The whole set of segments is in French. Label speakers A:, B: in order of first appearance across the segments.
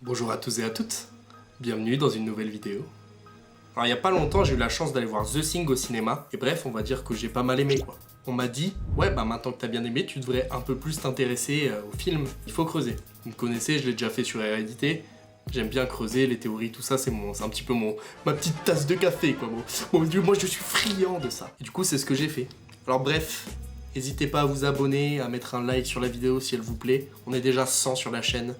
A: Bonjour à tous et à toutes, bienvenue dans une nouvelle vidéo. Alors il y a pas longtemps j'ai eu la chance d'aller voir The Thing au cinéma, et bref on va dire que j'ai pas mal aimé quoi. On m'a dit, ouais bah maintenant que t'as bien aimé, tu devrais un peu plus t'intéresser au film, il faut creuser. Vous me connaissez, je l'ai déjà fait sur Hérédité, j'aime bien creuser, les théories, tout ça c'est un petit peu ma petite tasse de café quoi. Mon Dieu, moi je suis friand de ça. Et du coup c'est ce que j'ai fait. Alors bref, n'hésitez pas à vous abonner, à mettre un like sur la vidéo si elle vous plaît, on est déjà 100 sur la chaîne.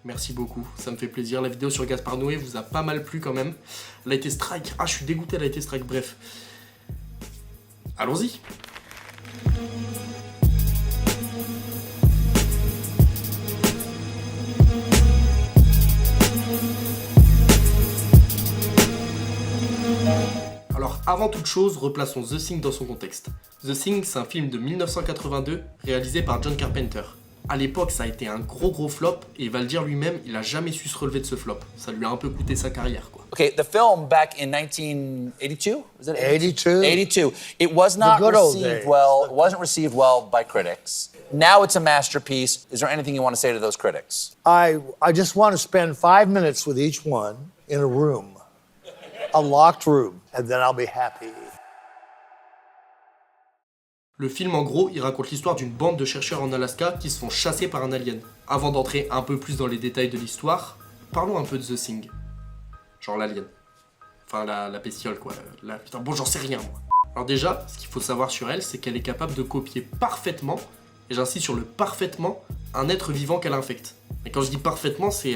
A: Merci beaucoup, ça me fait plaisir. La vidéo sur Gaspard Noé vous a pas mal plu quand même. Elle a été strike. Ah, je suis dégoûté, elle a été strike. Bref. Allons-y. Alors, avant toute chose, replaçons The Thing dans son contexte. The Thing, c'est un film de 1982 réalisé par John Carpenter. À l'époque, ça a été un gros flop, et il va le dire lui-même, il a jamais su se relever de ce flop. Ça lui a un peu coûté sa carrière, quoi.
B: Okay, the film back in 1982, was it
C: 82?
B: 82. It was not
C: good old
B: received
C: days.
B: well. It wasn't received well by critics. Now it's a masterpiece. Is there anything you want to say to those critics?
C: I just want to spend 5 minutes with each one in a room, a locked room, and then I'll be happy.
A: Le film, en gros, il raconte l'histoire d'une bande de chercheurs en Alaska qui se font chasser par un alien. Avant d'entrer un peu plus dans les détails de l'histoire, parlons un peu de The Thing. Genre l'alien. Enfin, la bestiole, quoi. Putain, bon, j'en sais rien, moi. Alors déjà, ce qu'il faut savoir sur elle, c'est qu'elle est capable de copier parfaitement, et j'insiste sur le parfaitement, un être vivant qu'elle infecte. Et quand je dis parfaitement, c'est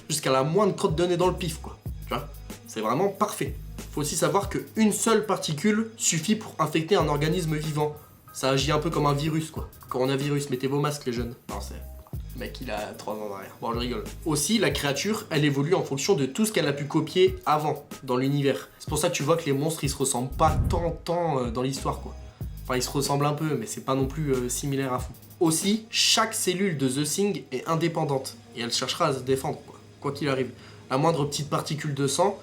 A: jusqu'à la moindre crotte de nez dans le pif, quoi. Tu vois ? C'est vraiment parfait. Faut aussi savoir qu'une seule particule suffit pour infecter un organisme vivant. Ça agit un peu comme un virus, quoi. Coronavirus, mettez vos masques, les jeunes. Non, c'est... Le mec, il a 3 ans derrière. Bon, je rigole. Aussi, la créature, elle évolue en fonction de tout ce qu'elle a pu copier avant, dans l'univers. C'est pour ça que tu vois que les monstres, ils se ressemblent pas tant dans l'histoire, quoi. Enfin, ils se ressemblent un peu, mais c'est pas non plus similaire à fond. Aussi, chaque cellule de The Thing est indépendante, et elle cherchera à se défendre, quoi qu'il arrive. La moindre petite particule de sang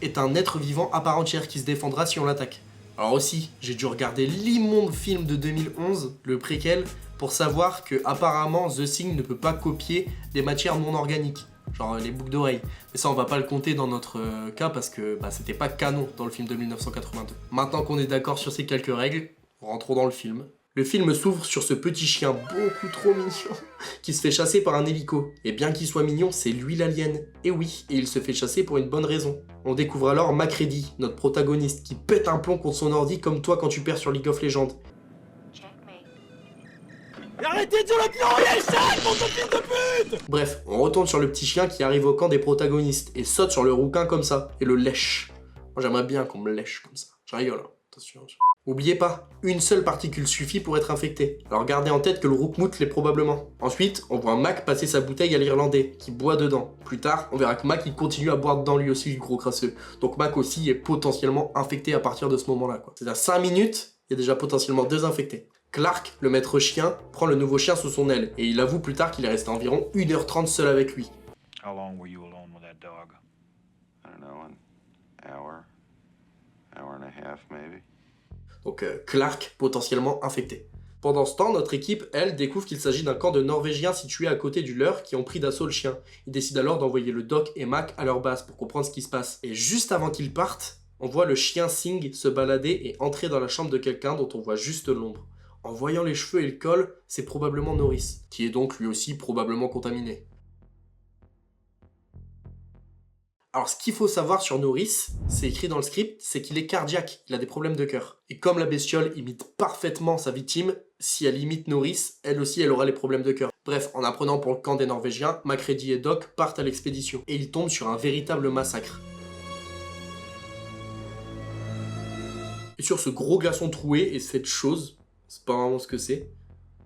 A: est un être vivant à part entière qui se défendra si on l'attaque. Alors aussi, j'ai dû regarder l'immonde film de 2011, le préquel, pour savoir que apparemment The Thing ne peut pas copier des matières non organiques, genre les boucles d'oreilles. Mais ça, on va pas le compter dans notre cas parce que c'était pas canon dans le film de 1982. Maintenant qu'on est d'accord sur ces quelques règles, rentrons dans le film. Le film s'ouvre sur ce petit chien beaucoup trop mignon qui se fait chasser par un hélico. Et bien qu'il soit mignon, c'est lui l'alien. Et oui, et il se fait chasser pour une bonne raison. On découvre alors Macready, notre protagoniste, qui pète un plomb contre son ordi comme toi quand tu perds sur League of Legends.
D: Arrêtez de dire le pion, il est sale, mon fils de pute!
A: Bref, on retourne sur le petit chien qui arrive au camp des protagonistes et saute sur le rouquin comme ça, et le lèche. Moi j'aimerais bien qu'on me lèche comme ça. Je rigole, hein. Attention. Oubliez pas, une seule particule suffit pour être infecté. Alors gardez en tête que le Roukmout l'est probablement. Ensuite, on voit Mac passer sa bouteille à l'Irlandais, qui boit dedans. Plus tard, on verra que Mac il continue à boire dedans lui aussi, le gros crasseux. Donc Mac aussi est potentiellement infecté à partir de ce moment-là, quoi. C'est à 5 minutes, il y a déjà potentiellement 2 infectés. Clark, le maître chien, prend le nouveau chien sous son aile, et il avoue plus tard qu'il est resté environ 1h30 seul avec lui.
E: How long were you alone with that dog?
F: I don't know, an hour and a half maybe.
A: Donc Clark, potentiellement infecté. Pendant ce temps, notre équipe, elle, découvre qu'il s'agit d'un camp de Norvégiens situé à côté du leur qui ont pris d'assaut le chien. Ils décident alors d'envoyer le Doc et Mac à leur base pour comprendre ce qui se passe. Et juste avant qu'ils partent, on voit le chien Thing se balader et entrer dans la chambre de quelqu'un dont on voit juste l'ombre. En voyant les cheveux et le col, c'est probablement Norris, qui est donc lui aussi probablement contaminé. Alors ce qu'il faut savoir sur Norris, c'est écrit dans le script, c'est qu'il est cardiaque, il a des problèmes de cœur. Et comme la bestiole imite parfaitement sa victime, si elle imite Norris, elle aussi elle aura les problèmes de cœur. Bref, en apprenant pour le camp des Norvégiens, Macready et Doc partent à l'expédition, et ils tombent sur un véritable massacre. Et sur ce gros glaçon troué et cette chose, c'est pas vraiment ce que c'est,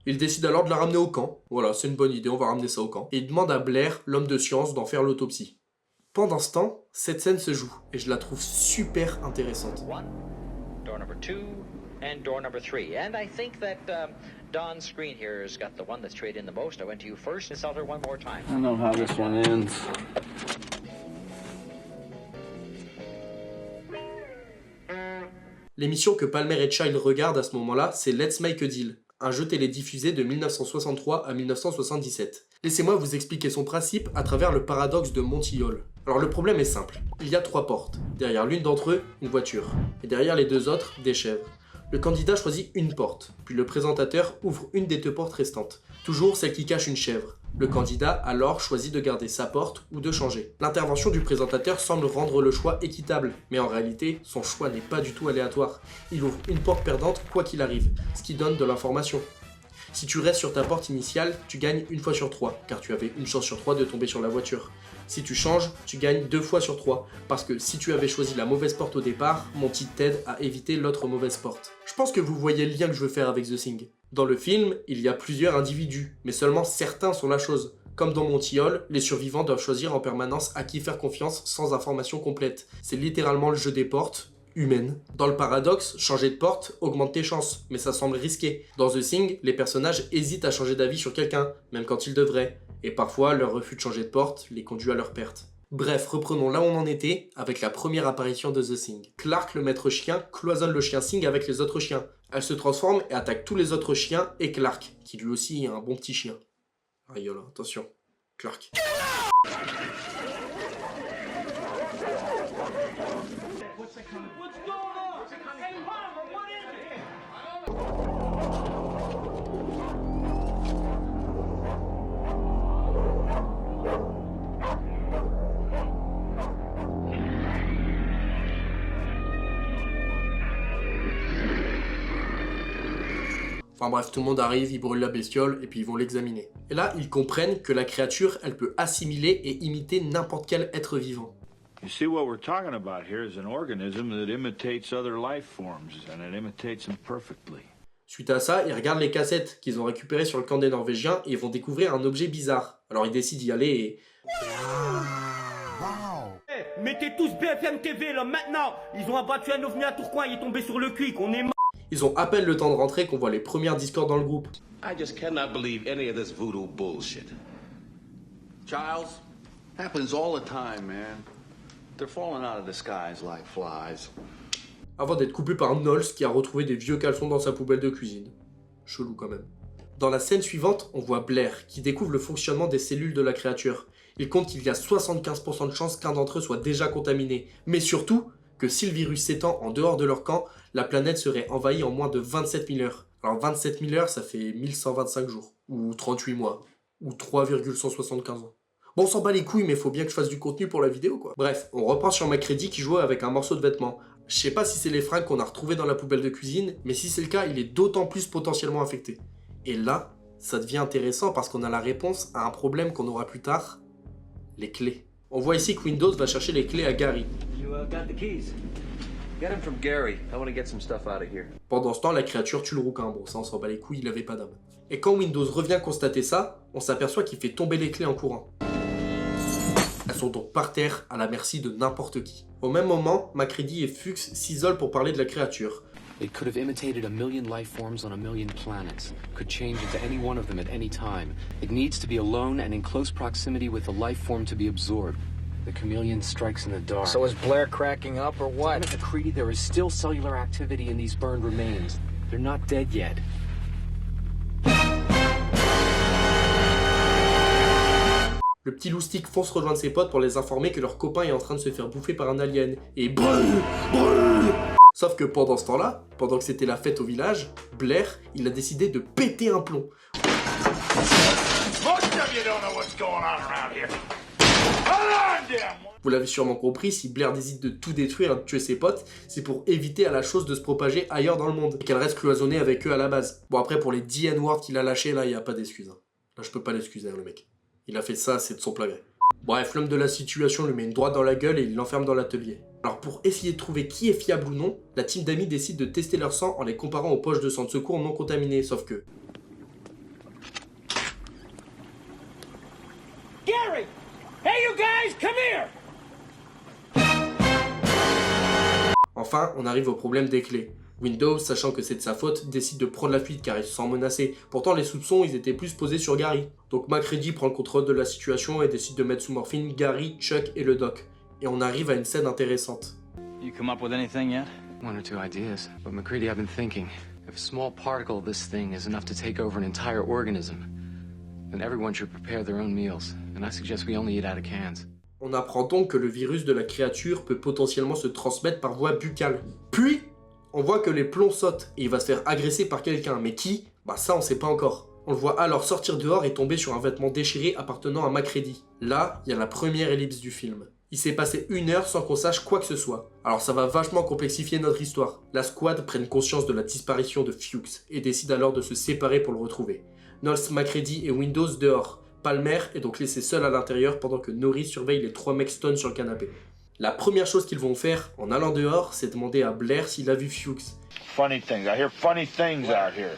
A: ils décident alors de la ramener au camp. Voilà, c'est une bonne idée, on va ramener ça au camp. Et ils demandent à Blair, l'homme de science, d'en faire l'autopsie. Pendant ce temps, cette scène se joue, et je la trouve super intéressante.
G: One, door number 2, and door number 3. And I think that Don's screen here has got the one that's traded in the most. I went to you first and tell her one more time.
F: I know how this one ends.
A: L'émission que Palmer et Child regardent à ce moment-là, c'est Let's Make a Deal, un jeu télédiffusé de 1963 à 1977. Laissez-moi vous expliquer son principe à travers le paradoxe de Monty Hall. Alors le problème est simple, il y a 3 portes. Derrière l'une d'entre eux, une voiture. Et derrière les 2 autres, des chèvres. Le candidat choisit une porte, puis le présentateur ouvre une des 2 portes restantes. Toujours celle qui cache une chèvre. Le candidat alors choisit de garder sa porte ou de changer. L'intervention du présentateur semble rendre le choix équitable, mais en réalité, son choix n'est pas du tout aléatoire. Il ouvre une porte perdante quoi qu'il arrive, ce qui donne de l'information. Si tu restes sur ta porte initiale, tu gagnes 1 fois sur 3, car tu avais une chance sur 3 de tomber sur la voiture. Si tu changes, tu gagnes 2 fois sur 3, parce que si tu avais choisi la mauvaise porte au départ, Monty t'aide à éviter l'autre mauvaise porte. Je pense que vous voyez le lien que je veux faire avec The Thing. Dans le film, il y a plusieurs individus, mais seulement certains sont la chose. Comme dans Monty Hall, les survivants doivent choisir en permanence à qui faire confiance sans information complète. C'est littéralement le jeu des portes, humaines. Dans le paradoxe, changer de porte augmente tes chances, mais ça semble risqué. Dans The Thing, les personnages hésitent à changer d'avis sur quelqu'un, même quand ils devraient. Et parfois, leur refus de changer de porte les conduit à leur perte. Bref, reprenons là où on en était, avec la première apparition de The Thing. Clark, le maître chien, cloisonne le chien Thing avec les autres chiens. Elle se transforme et attaque tous les autres chiens et Clark, qui lui aussi est un bon petit chien. Aïe là, attention. Clark. Enfin bref, tout le monde arrive, ils brûlent la bestiole et puis ils vont l'examiner. Et là, ils comprennent que la créature, elle peut assimiler et imiter n'importe quel être vivant.
E: You see, what we're talking about here is an organism that imitates other life forms, and it imitates them perfectly.
A: Suite à ça, ils regardent les cassettes qu'ils ont récupérées sur le camp des Norvégiens et ils vont découvrir un objet bizarre. Alors ils décident d'y aller et...
D: Mettez tous BFM TV là maintenant. Ils ont abattu un ovni à Tourcoing, il est tombé sur le cul, qu'on est mort.
A: Ils ont à peine le temps de rentrer qu'on voit les premières discords dans le groupe.
H: I just cannot believe any of this voodoo bullshit. Giles, happens all the time, man. They're falling out of the skies like flies.
A: Avant d'être coupé par Knowles qui a retrouvé des vieux caleçons dans sa poubelle de cuisine. Chelou quand même. Dans la scène suivante, on voit Blair qui découvre le fonctionnement des cellules de la créature. Il compte qu'il y a 75% de chances qu'un d'entre eux soit déjà contaminé. Mais surtout, que si le virus s'étend en dehors de leur camp, la planète serait envahie en moins de 27 000 heures. Alors 27 000 heures, ça fait 1125 jours. Ou 38 mois. Ou 3,175 ans. Bon, on s'en bat les couilles, mais faut bien que je fasse du contenu pour la vidéo, quoi. Bref, on reprend sur MacReady qui jouait avec un morceau de vêtement. Je sais pas si c'est les fringues qu'on a retrouvées dans la poubelle de cuisine, mais si c'est le cas, il est d'autant plus potentiellement infecté. Et là, ça devient intéressant parce qu'on a la réponse à un problème qu'on aura plus tard, les clés. On voit ici que Windows va chercher les clés à Gary.
H: Got the keys. Get them from Gary. I want to get some stuff out of here.
A: Pendant ce temps, la créature tue le rouquin. Bon, ça on s'en bat les couilles, il avait pas d'âme. Et quand Windows revient constater ça, on s'aperçoit qu'il fait tomber les clés en courant. Elles sont donc par terre, à la merci de n'importe qui. Au même moment, MacReady et Fuchs s'isolent pour parler de la créature.
I: It could have imitated a million life forms on a million planets. Could change into any one of them at any time. It needs to be alone and in close proximity with the life form to be absorbed. The chameleon strikes in the dark.
B: So is Blair cracking up or what?
I: At MacReady, there is still cellular activity in these burned remains. They're not dead yet.
A: Le petit loustic fonce rejoindre ses potes pour les informer que leur copain est en train de se faire bouffer par un alien. Et brûle. Sauf que pendant ce temps-là, pendant que c'était la fête au village, Blair, il a décidé de péter un plomb. Vous l'avez sûrement compris, si Blair décide de tout détruire et de tuer ses potes, c'est pour éviter à la chose de se propager ailleurs dans le monde, et qu'elle reste cloisonnée avec eux à la base. Bon après, pour les 10 N-words qu'il a lâchés, là, il n'y a pas d'excuse. Là, je peux pas l'excuser, le mec. Il a fait ça, c'est de son plein gré. Bref, l'homme de la situation lui met une droite dans la gueule et il l'enferme dans l'atelier. Alors pour essayer de trouver qui est fiable ou non, la team d'amis décide de tester leur sang en les comparant aux poches de sang de secours non contaminées, sauf que...
D: Gary! Hey you guys, come here!
A: Enfin, on arrive au problème des clés. Windows, sachant que c'est de sa faute, décide de prendre la fuite car il se sent menacé. Pourtant, les soupçons, ils étaient plus posés sur Gary. Donc MacReady prend le contrôle de la situation et décide de mettre sous morphine Gary, Chuck et le doc. Et on arrive à une scène intéressante.
E: You come up with anything yet?
I: One or two ideas, but MacReady, I've been thinking. If a small particle of this thing is enough to take over an entire organism, then everyone should prepare their own meals, and I suggest we only eat out of cans.
A: On apprend donc que le virus de la créature peut potentiellement se transmettre par voie buccale. Puis, on voit que les plombs sautent et il va se faire agresser par quelqu'un. Mais qui? Bah ça on sait pas encore. On le voit alors sortir dehors et tomber sur un vêtement déchiré appartenant à MacReady. Là, il y a la première ellipse du film. Il s'est passé 1 heure sans qu'on sache quoi que ce soit. Alors ça va vachement complexifier notre histoire. La squad prenne conscience de la disparition de Fuchs et décide alors de se séparer pour le retrouver. Knowles, MacReady et Windows dehors. Palmer est donc laissé seul à l'intérieur pendant que Norris surveille les 3 mecs stone sur le canapé. La première chose qu'ils vont faire en allant dehors, c'est demander à Blair s'il a vu Fuchs.
E: Funny things. I hear funny things out here.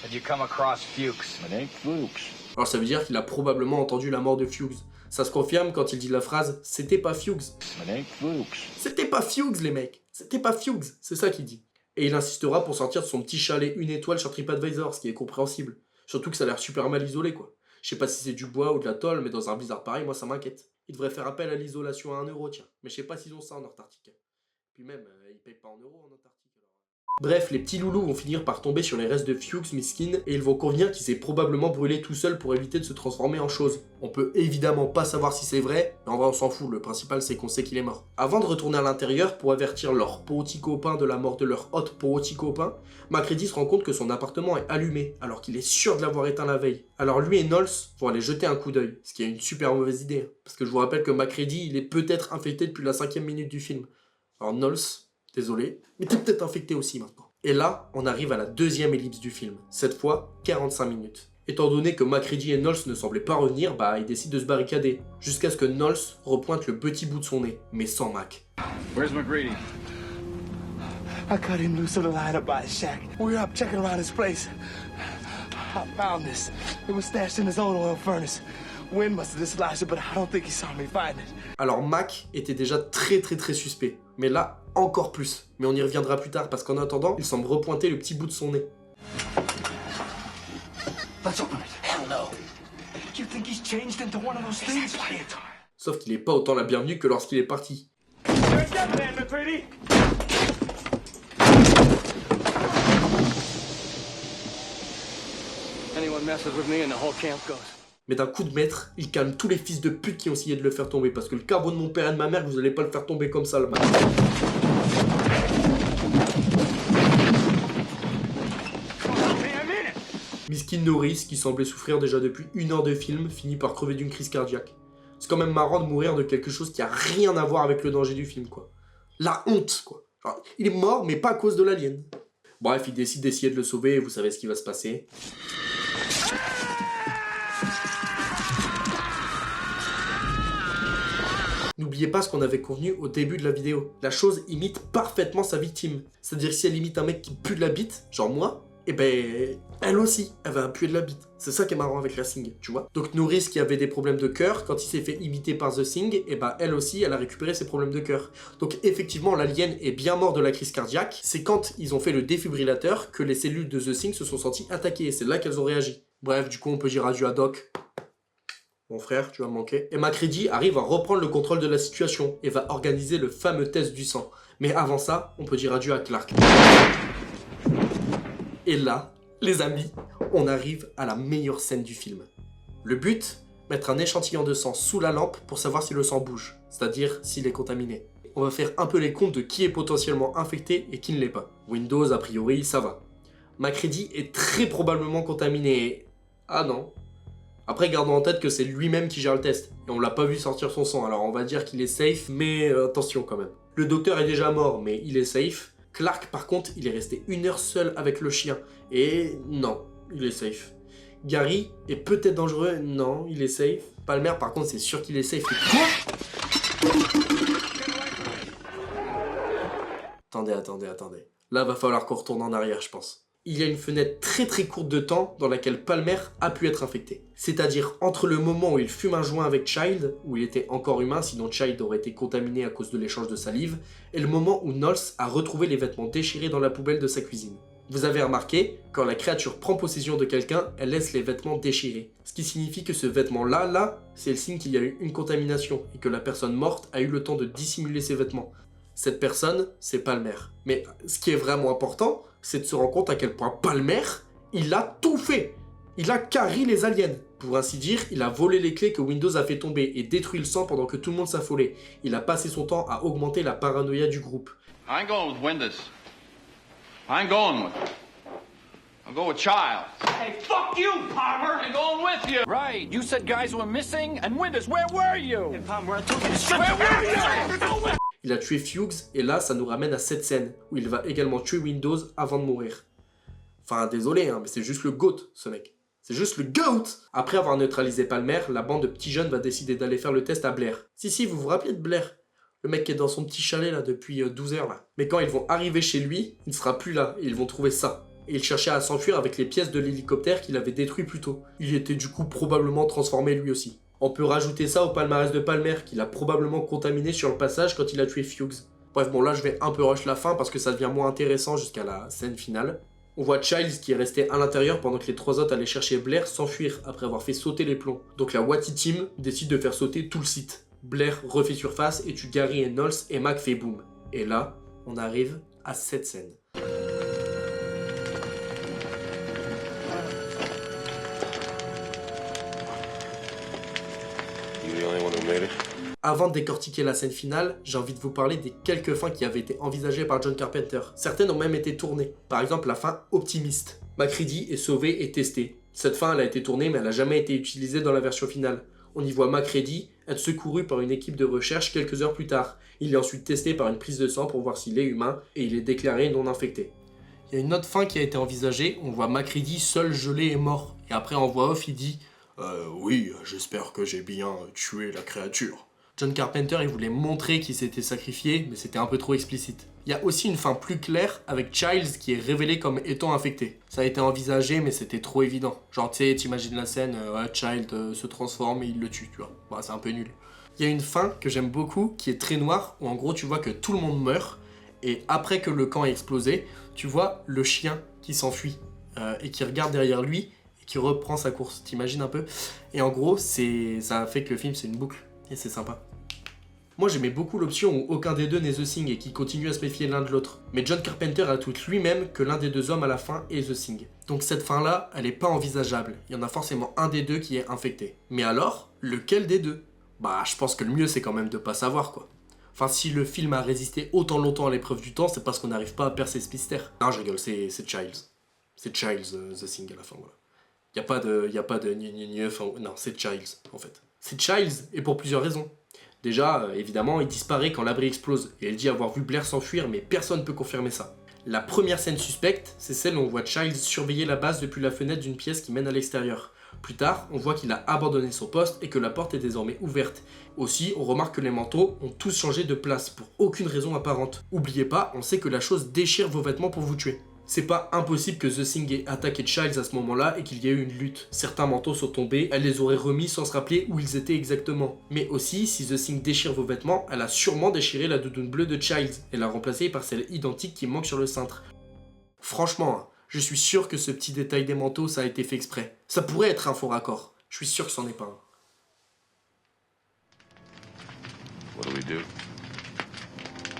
J: Have you come across Fuchs?
E: It ain't Fuchs.
A: Alors ça veut dire qu'il a probablement entendu la mort de Fuchs. Ça se confirme quand il dit la phrase « C'était pas Fuchs ».
E: It ain't Fuchs.
A: C'était pas Fuchs les mecs. C'était pas Fuchs. C'est ça qu'il dit. Et il insistera pour sortir de son petit chalet 1 étoile sur TripAdvisor, ce qui est compréhensible. Surtout que ça a l'air super mal isolé quoi. Je sais pas si c'est du bois ou de la tôle, mais dans un blizzard pareil, moi ça m'inquiète. Ils devraient faire appel à l'isolation à 1 euro, tiens. Mais je sais pas s'ils ont ça en Antarctique. Puis même, ils payent pas en euros en Antarctique. Bref, les petits loulous vont finir par tomber sur les restes de Fuchs miskin et ils vont convenir qu'il s'est probablement brûlé tout seul pour éviter de se transformer en chose. On peut évidemment pas savoir si c'est vrai, mais en vrai on s'en fout, le principal c'est qu'on sait qu'il est mort. Avant de retourner à l'intérieur pour avertir leur petit copain de la mort de leur autre petit copain, MacReady se rend compte que son appartement est allumé alors qu'il est sûr de l'avoir éteint la veille. Alors lui et Knowles vont aller jeter un coup d'œil, ce qui est une super mauvaise idée, parce que je vous rappelle que MacReady il est peut-être infecté depuis la 5e minute du film. Alors Knowles, désolé, mais t'es peut-être infecté aussi maintenant. Et là, on arrive à la 2e ellipse du film. Cette fois, 45 minutes. Étant donné que MacReady et Knowles ne semblaient pas revenir, bah ils décident de se barricader. Jusqu'à ce que Knowles repointe le petit bout de son nez, mais sans Mac.
E: Where's MacReady?
J: I cut him loose in the line up by his shack. We were up checking around his place. I found this. It was stashed in his own oil furnace. Wind must have dislodged it, but I don't think he saw me find it.
A: Alors Mac était déjà très suspect, mais là encore plus. Mais on y reviendra plus tard parce qu'en attendant, il semble repointer le petit bout de son nez.
J: Let's open it. Hell no. You think he's changed into one of those things?
A: Sauf qu'il est pas autant la bienvenue que lorsqu'il est parti.
D: There's that man, MacReady.
J: Anyone messes with me and the whole camp goes.
A: Mais d'un coup de maître, il calme tous les fils de pute qui ont essayé de le faire tomber. Parce que le caveau de mon père et de ma mère, vous allez pas le faire tomber comme ça, le mec. Miskin Norris, qui semblait souffrir déjà depuis 1 heure de film, finit par crever d'une crise cardiaque. C'est quand même marrant de mourir de quelque chose qui a rien à voir avec le danger du film, quoi. La honte, quoi. Genre, il est mort, mais pas à cause de l'alien. Bref, il décide d'essayer de le sauver, et vous savez ce qui va se passer. N'oubliez pas ce qu'on avait convenu au début de la vidéo. La chose imite parfaitement sa victime. C'est-à-dire que si elle imite un mec qui pue de la bite, genre moi, et ben elle aussi, elle va puer de la bite. C'est ça qui est marrant avec la Thing, tu vois. Donc Norris qui avait des problèmes de cœur, quand il s'est fait imiter par The Thing, et ben elle aussi, elle a récupéré ses problèmes de cœur. Donc effectivement, l'alien est bien mort de la crise cardiaque. C'est quand ils ont fait le défibrillateur que les cellules de The Thing se sont senties attaquées, et c'est là qu'elles ont réagi. Bref, du coup on peut dire adieu à Doc. Mon frère, tu vas me manquer. Et MacReady arrive à reprendre le contrôle de la situation et va organiser le fameux test du sang. Mais avant ça, on peut dire adieu à Clark. Et là, les amis, on arrive à la meilleure scène du film. Le but, mettre un échantillon de sang sous la lampe pour savoir si le sang bouge, c'est-à-dire s'il est contaminé. On va faire un peu les comptes de qui est potentiellement infecté et qui ne l'est pas. Windows, a priori, ça va. MacReady est très probablement contaminé. Ah non. Après, gardons en tête que c'est lui-même qui gère le test, et on l'a pas vu sortir son sang, alors on va dire qu'il est safe, mais attention quand même. Le docteur est déjà mort, mais il est safe. Clark, par contre, il est resté 1 heure seul avec le chien, et non, il est safe. Gary est peut-être dangereux, non, il est safe. Palmer, par contre, c'est sûr qu'il est safe. Quoi? Attendez. Là, va falloir qu'on retourne en arrière, je pense. Il y a une fenêtre très courte de temps dans laquelle Palmer a pu être infecté. C'est-à-dire entre le moment où il fume un joint avec Child, où il était encore humain, sinon Child aurait été contaminé à cause de l'échange de salive, et le moment où Knowles a retrouvé les vêtements déchirés dans la poubelle de sa cuisine. Vous avez remarqué, quand la créature prend possession de quelqu'un, elle laisse les vêtements déchirés. Ce qui signifie que ce vêtement-là, c'est le signe qu'il y a eu une contamination, et que la personne morte a eu le temps de dissimuler ses vêtements. Cette personne, c'est Palmer. Mais ce qui est vraiment important, c'est de se rendre compte à quel point Palmer, il a tout fait. Il a carré les aliens. Pour ainsi dire, il a volé les clés que Windows a fait tomber et détruit le sang pendant que tout le monde s'affolait. Il a passé son temps à augmenter la paranoïa du groupe.
H: I ain't going with Windows. I ain't going with him. I'll go with Childs.
D: Hey, fuck you, Palmer!
H: I'm going with you.
B: Right. You said guys were missing, and Windows, where were you?
D: Hey, Palmer, I told you to shut
B: Where
D: the
B: were you?
A: Il a tué Fuchs et là, ça nous ramène à cette scène où il va également tuer Windows avant de mourir. Enfin, désolé, hein, mais c'est juste le GOAT, ce mec. C'est juste le GOAT! Après avoir neutralisé Palmer, la bande de petits jeunes va décider d'aller faire le test à Blair. Si, vous vous rappelez de Blair? Le mec qui est dans son petit chalet là depuis 12 heures là. Mais quand ils vont arriver chez lui, il ne sera plus là et ils vont trouver ça. Et il cherchait à s'enfuir avec les pièces de l'hélicoptère qu'il avait détruit plus tôt. Il était du coup probablement transformé lui aussi. On peut rajouter ça au palmarès de Palmer qu'il a probablement contaminé sur le passage quand il a tué Fuchs. Bref, bon là je vais un peu rush la fin parce que ça devient moins intéressant jusqu'à la scène finale. On voit Childs qui est resté à l'intérieur pendant que les trois autres allaient chercher Blair s'enfuir après avoir fait sauter les plombs. Donc la Watty Team décide de faire sauter tout le site. Blair refait surface et tue Gary et Knowles et Mac fait boom. Et là, on arrive à cette scène. Avant de décortiquer la scène finale, j'ai envie de vous parler des quelques fins qui avaient été envisagées par John Carpenter. Certaines ont même été tournées. Par exemple, la fin optimiste. MacReady est sauvé et testé. Cette fin, elle a été tournée, mais elle n'a jamais été utilisée dans la version finale. On y voit MacReady être secouru par une équipe de recherche quelques heures plus tard. Il est ensuite testé par une prise de sang pour voir s'il est humain, et il est déclaré non infecté. Il y a une autre fin qui a été envisagée, on voit MacReady seul, gelé et mort. Et après, en voix off, il dit « Oui, j'espère que j'ai bien tué la créature ». John Carpenter, il voulait montrer qu'il s'était sacrifié, mais c'était un peu trop explicite. Il y a aussi une fin plus claire avec Childs qui est révélé comme étant infecté. Ça a été envisagé, mais c'était trop évident. Genre, tu sais, t'imagines la scène, Child se transforme et il le tue, tu vois. Bah, c'est un peu nul. Il y a une fin que j'aime beaucoup, qui est très noire, où en gros, tu vois que tout le monde meurt, et après que le camp ait explosé, tu vois le chien qui s'enfuit, et qui regarde derrière lui, et qui reprend sa course. T'imagines un peu? Et en gros, ça fait que le film, c'est une boucle, et c'est sympa. Moi j'aimais beaucoup l'option où aucun des deux n'est The Thing et qui continue à se méfier l'un de l'autre. Mais John Carpenter a tweet lui-même que l'un des deux hommes à la fin est The Thing. Donc cette fin là, elle est pas envisageable. Il y en a forcément un des deux qui est infecté. Mais alors, lequel des deux? Bah je pense que le mieux c'est quand même de pas savoir quoi. Enfin si le film a résisté autant longtemps à l'épreuve du temps, c'est parce qu'on n'arrive pas à percer ce mystère. Non je rigole, c'est Childs. C'est Childs The Thing à la fin, voilà. Y a pas de non c'est Childs en fait. C'est Childs et pour plusieurs raisons. Déjà, évidemment, il disparaît quand l'abri explose, et elle dit avoir vu Blair s'enfuir, mais personne ne peut confirmer ça. La première scène suspecte, c'est celle où on voit Childs surveiller la base depuis la fenêtre d'une pièce qui mène à l'extérieur. Plus tard, on voit qu'il a abandonné son poste et que la porte est désormais ouverte. Aussi, on remarque que les manteaux ont tous changé de place, pour aucune raison apparente. Oubliez pas, on sait que la chose déchire vos vêtements pour vous tuer. C'est pas impossible que The Thing ait attaqué Childs à ce moment-là et qu'il y ait eu une lutte. Certains manteaux sont tombés, elle les aurait remis sans se rappeler où ils étaient exactement. Mais aussi, si The Thing déchire vos vêtements, elle a sûrement déchiré la doudoune bleue de Childs et l'a remplacée par celle identique qui manque sur le cintre. Franchement, je suis sûr que ce petit détail des manteaux, ça a été fait exprès. Ça pourrait être un faux raccord. Je suis sûr que c'en est pas un.
F: What do we do?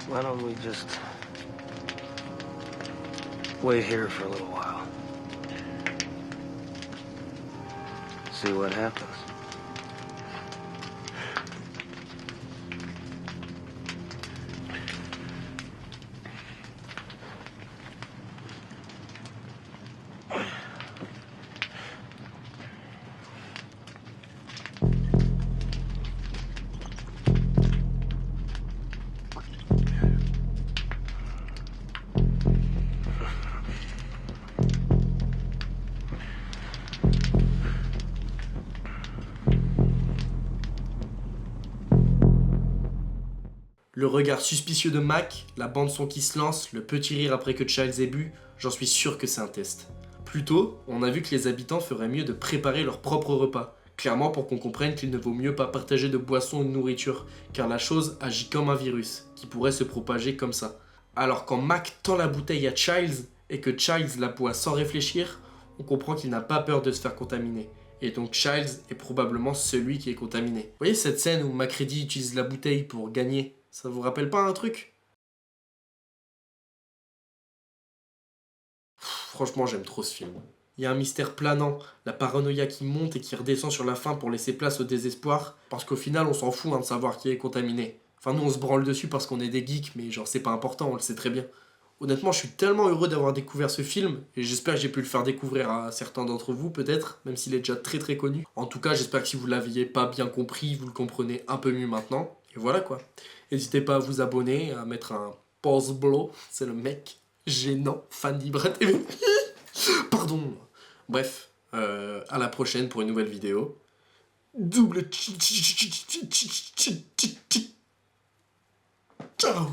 J: Why don't we just wait here for a little while? See what happens.
A: Le regard suspicieux de Mac, la bande-son qui se lance, le petit rire après que Childs ait bu, j'en suis sûr que c'est un test. Plus tôt, on a vu que les habitants feraient mieux de préparer leur propre repas, clairement pour qu'on comprenne qu'il ne vaut mieux pas partager de boissons ou de nourriture, car la chose agit comme un virus, qui pourrait se propager comme ça. Alors quand Mac tend la bouteille à Childs, et que Childs la boit sans réfléchir, on comprend qu'il n'a pas peur de se faire contaminer. Et donc Childs est probablement celui qui est contaminé. Vous voyez cette scène où MacReady utilise la bouteille pour gagner? Ça vous rappelle pas un truc? Franchement, j'aime trop ce film. Il y a un mystère planant, la paranoïa qui monte et qui redescend sur la fin pour laisser place au désespoir, parce qu'au final, on s'en fout de savoir qui est contaminé. Enfin, nous, on se branle dessus parce qu'on est des geeks, mais genre, c'est pas important, on le sait très bien. Honnêtement, je suis tellement heureux d'avoir découvert ce film, et j'espère que j'ai pu le faire découvrir à certains d'entre vous, peut-être, même s'il est déjà très très connu. En tout cas, j'espère que si vous l'aviez pas bien compris, vous le comprenez un peu mieux maintenant. Et voilà quoi. N'hésitez pas à vous abonner, à mettre un pause bleu, c'est le mec gênant, fan d'Ibra TV. Pardon. Bref, à la prochaine pour une nouvelle vidéo. Double ciao.